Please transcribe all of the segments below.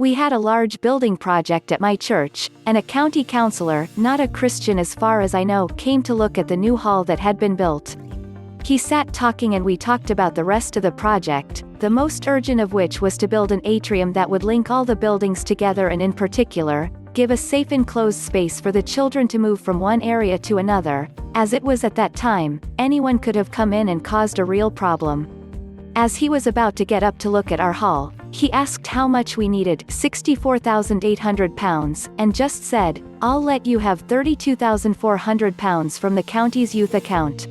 We had a large building project at my church, and a county councilor, not a Christian as far as I know, came to look at the new hall that had been built. He sat talking and we talked about the rest of the project, the most urgent of which was to build an atrium that would link all the buildings together and in particular, give a safe enclosed space for the children to move from one area to another, as it was at that time, anyone could have come in and caused a real problem. As he was about to get up to look at our hall, he asked how much we needed, £64,800, and just said, "I'll let you have £32,400 from the county's youth account."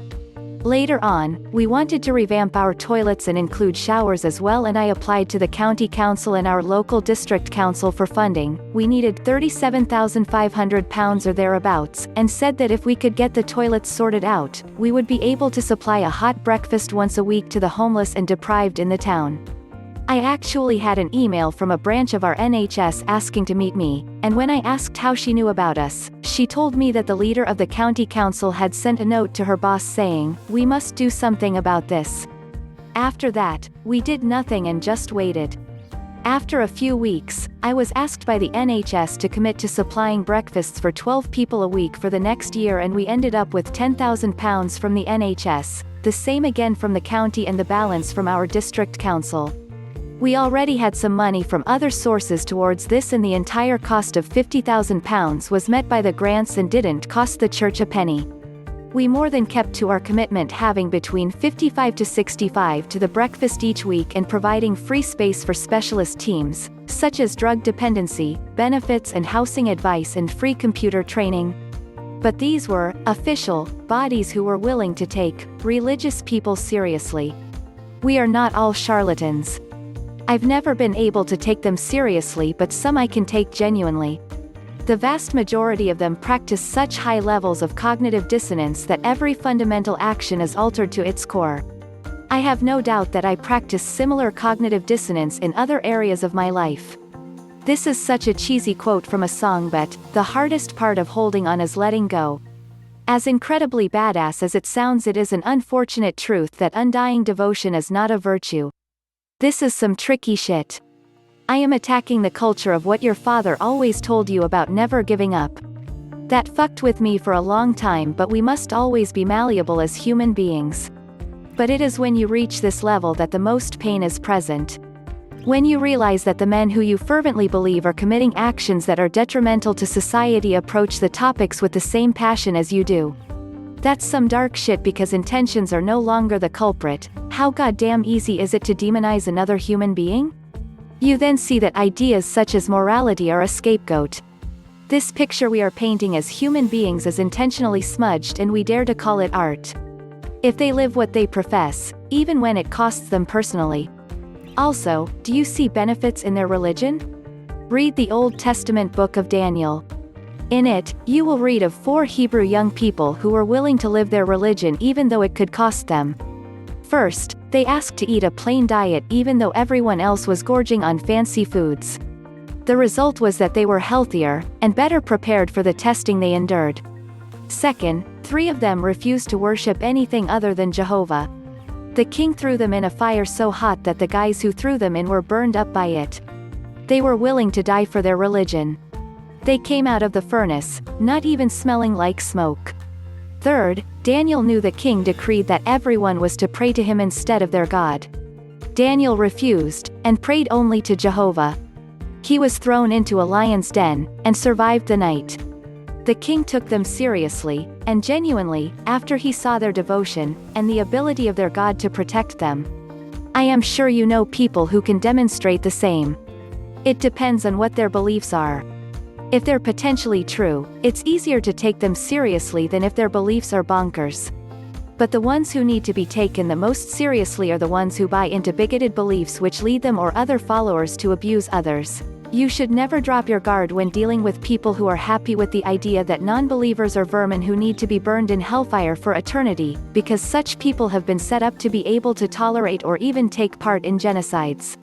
Later on, we wanted to revamp our toilets and include showers as well, and I applied to the county council and our local district council for funding. We needed £37,500 or thereabouts, and said that if we could get the toilets sorted out, we would be able to supply a hot breakfast once a week to the homeless and deprived in the town. I actually had an email from a branch of our NHS asking to meet me, and when I asked how she knew about us, she told me that the leader of the county council had sent a note to her boss saying, "We must do something about this." After that, we did nothing and just waited. After a few weeks, I was asked by the NHS to commit to supplying breakfasts for 12 people a week for the next year, and we ended up with £10,000 from the NHS, the same again from the county and the balance from our district council. We already had some money from other sources towards this, and the entire cost of £50,000 was met by the grants and didn't cost the church a penny. We more than kept to our commitment, having between 55 to 65 to the breakfast each week and providing free space for specialist teams, such as drug dependency, benefits and housing advice, and free computer training. But these were official bodies who were willing to take religious people seriously. We are not all charlatans. I've never been able to take them seriously, but some I can take genuinely. The vast majority of them practice such high levels of cognitive dissonance that every fundamental action is altered to its core. I have no doubt that I practice similar cognitive dissonance in other areas of my life. This is such a cheesy quote from a song, but the hardest part of holding on is letting go. As incredibly badass as it sounds, it is an unfortunate truth that undying devotion is not a virtue. This is some tricky shit. I am attacking the culture of what your father always told you about never giving up. That fucked with me for a long time, but we must always be malleable as human beings. But it is when you reach this level that the most pain is present. When you realize that the men who you fervently believe are committing actions that are detrimental to society approach the topics with the same passion as you do. That's some dark shit, because intentions are no longer the culprit. How goddamn easy is it to demonize another human being? You then see that ideas such as morality are a scapegoat. This picture we are painting as human beings is intentionally smudged, and we dare to call it art. If they live what they profess, even when it costs them personally. Also, do you see benefits in their religion? Read the Old Testament book of Daniel. In it, you will read of 4 Hebrew young people who were willing to live their religion even though it could cost them. First, they asked to eat a plain diet even though everyone else was gorging on fancy foods. The result was that they were healthier, and better prepared for the testing they endured. Second, 3 of them refused to worship anything other than Jehovah. The king threw them in a fire so hot that the guys who threw them in were burned up by it. They were willing to die for their religion. They came out of the furnace, not even smelling like smoke. Third, Daniel knew the king decreed that everyone was to pray to him instead of their God. Daniel refused, and prayed only to Jehovah. He was thrown into a lion's den, and survived the night. The king took them seriously, and genuinely, after he saw their devotion, and the ability of their God to protect them. I am sure you know people who can demonstrate the same. It depends on what their beliefs are. If they're potentially true, it's easier to take them seriously than if their beliefs are bonkers. But the ones who need to be taken the most seriously are the ones who buy into bigoted beliefs which lead them or other followers to abuse others. You should never drop your guard when dealing with people who are happy with the idea that non-believers are vermin who need to be burned in hellfire for eternity, because such people have been set up to be able to tolerate or even take part in genocides.